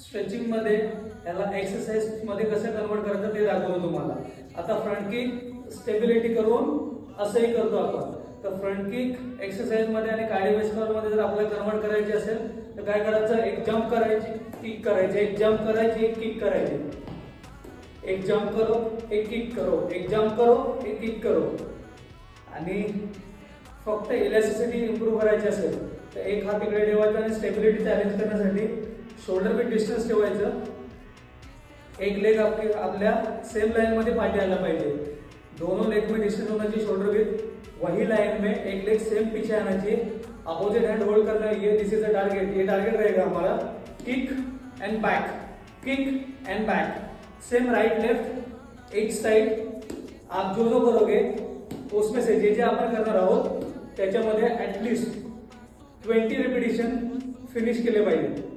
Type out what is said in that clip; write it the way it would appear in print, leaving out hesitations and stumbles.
Stretching मध्ये याला exercise मध्ये कसं कन्वर्ट करायचं ते दाखवलं तुम्हाला. आता फ्रंट किक स्टेबिलिटी करून असंही करतो आपण. तर फ्रंट किक एक्सरसाइज मध्ये आणि कार्डिओव्हास्क्युलर मध्ये जर आपल्याला कन्वर्ट करायची असेल तर काय करायचं, एक जंप करायची, किक करायची, एक जंप करायची, एक किक करायची, एक जंप करो, एक किक करो, एक जंप करो, एक किक करो. आणि फक्त इलॅस्टिसिटी इम्प्रूव्ह करायची असेल तर एक हात इकडे ठेवायचा आणि स्टेबिलिटी चॅलेंज करण्यासाठी शोल्डर विथ डिस्टन्स ठेवायचं. एक लेग आपल्या सेम लाइन मध्ये पाठी आला पाहिजे. दोनों लेग में डिस्टेंस होना चाहिए शोल्डर विथ. वही लाइन में एक लेग सेम पीछे आना चाहिए. अपोजिट हैंड होल्ड करना है. ये दिस इज द टारगेट. ये टारगेट रहेगा हमारा. Kick end back, kick end back. Same right left H side. आप जो जो करोगे उसमें से जे जे आपण करणार आहोत त्याच्यामध्ये ऍटलिस्ट 20 रिपिटेशन फिनिश केले पाहिजे.